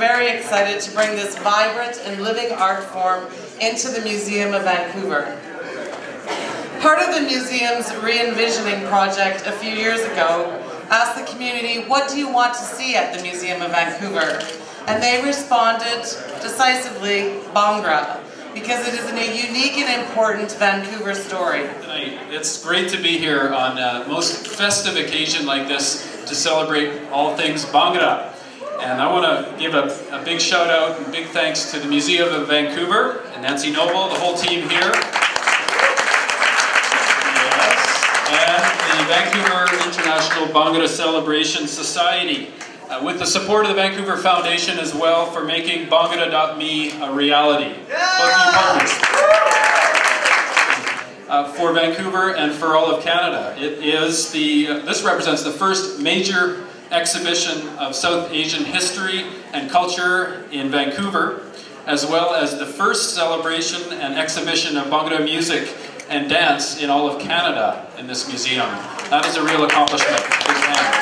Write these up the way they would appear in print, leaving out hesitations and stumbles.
very excited to bring this vibrant and living art form into the Museum of Vancouver. Part of the museum's re-envisioning project a few years ago asked the community, what do you want to see at the Museum of Vancouver? And they responded decisively, Bhangra, because it is a unique and important Vancouver story. It's great to be here on a most festive occasion like this to celebrate all things Bhangra. And I want to give a big shout out and big thanks to the Museum of Vancouver and Nancy Noble, the whole team here. And the Vancouver International Bhangra Celebration Society, with the support of the Vancouver Foundation as well, for making Bhangra.me a reality. Both of you partners. For Vancouver and for all of Canada. This represents the first major exhibition of South Asian history and culture in Vancouver, as well as the first celebration and exhibition of Bhangra music and dance in all of Canada in this museum. That is a real accomplishment. Big hand.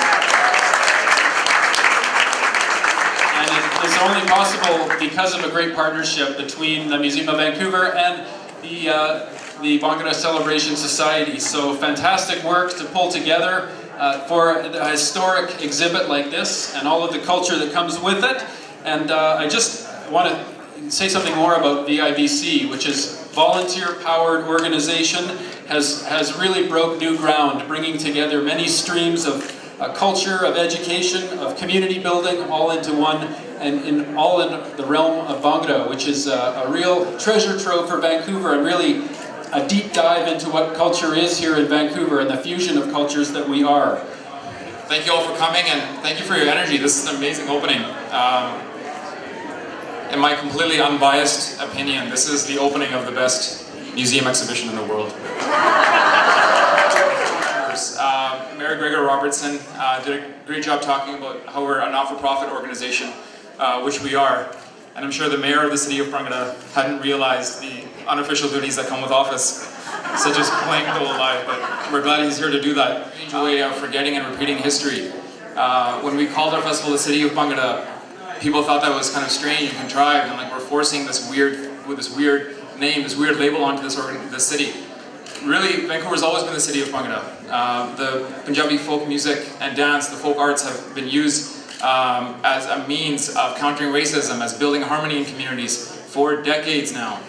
And it is only possible because of a great partnership between the Museum of Vancouver and the Bhangra Celebration Society. So fantastic work to pull together for a historic exhibit like this and all of the culture that comes with it. And I just want to say something more about VIBC, which is volunteer-powered organization, has really broke new ground, bringing together many streams of culture, of education, of community building, all into one, and all in the realm of Bhangra, which is a real treasure trove for Vancouver, and really a deep dive into what culture is here in Vancouver and the fusion of cultures that we are. Thank you all for coming, and thank you for your energy. This is an amazing opening. In my completely unbiased opinion, this is the opening of the best museum exhibition in the world. Mayor Gregor Robertson did a great job talking about how we're a not-for-profit organization, which we are. And I'm sure the mayor of the city of Bhangra hadn't realized the unofficial duties that come with office, such as playing Dole Live, but we're glad he's here to do that. We enjoy forgetting and repeating history. When we called our festival the City of Bhangra, people thought that was kind of strange and contrived, and like we're forcing this weird name, this weird label onto this city. Really, Vancouver's always been the City of Bhangra. The Punjabi folk music and dance, the folk arts have been used as a means of countering racism, as building harmony in communities for decades now.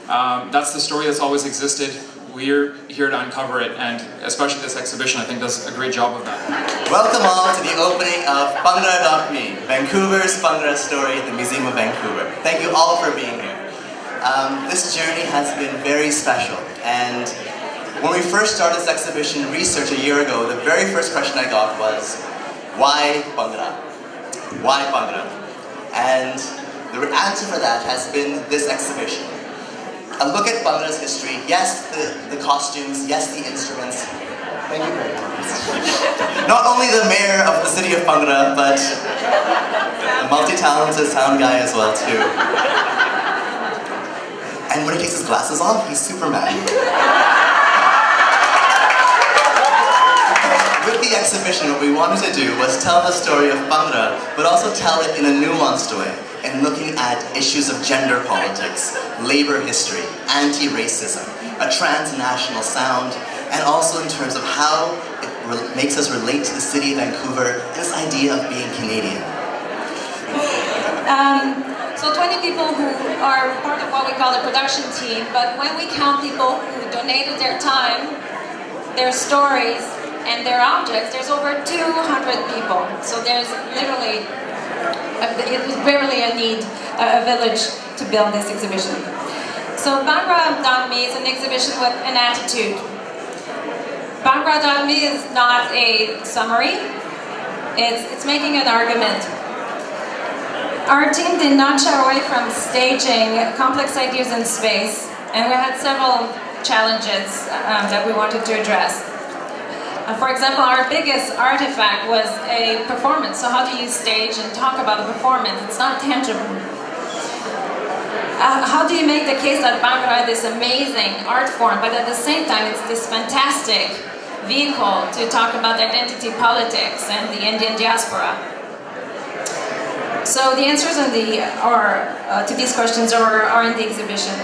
That's the story that's always existed. We're here to uncover it, and especially this exhibition, I think, does a great job of that. Welcome all to the opening of Bhangra.me, Vancouver's Bhangra story at the Museum of Vancouver. Thank you all for being here. This journey has been very special, and when we first started this exhibition research a year ago, the very first question I got was, why Bhangra? Why Bhangra? And the answer for that has been this exhibition. A look at Bhangra's history, yes, the costumes, yes, the instruments. Thank you very much. Not only the mayor of the city of Bhangra, but a multi-talented sound guy as well, too. And when he takes his glasses off, he's Superman. With the exhibition, what we wanted to do was tell the story of Bhangra, but also tell it in a nuanced way, and looking at issues of gender politics, labor history, anti-racism, a transnational sound, and also in terms of how it makes us relate to the city of Vancouver and this idea of being Canadian. So 20 people who are part of what we call the production team, but when we count people who donated their time, their stories, and their objects, there's over 200 people. So there's literally, it was barely a village to build this exhibition. So Bhangra.me is an exhibition with an attitude. Bhangra.me is not a summary, it's making an argument. Our team did not shy away from staging complex ideas in space, and we had several challenges that we wanted to address. For example, our biggest artifact was a performance. So how do you stage and talk about a performance? It's not tangible. How do you make the case that Bhangra is this amazing art form, but at the same time it's this fantastic vehicle to talk about identity politics and the Indian diaspora? So the answers to these questions are in the exhibition.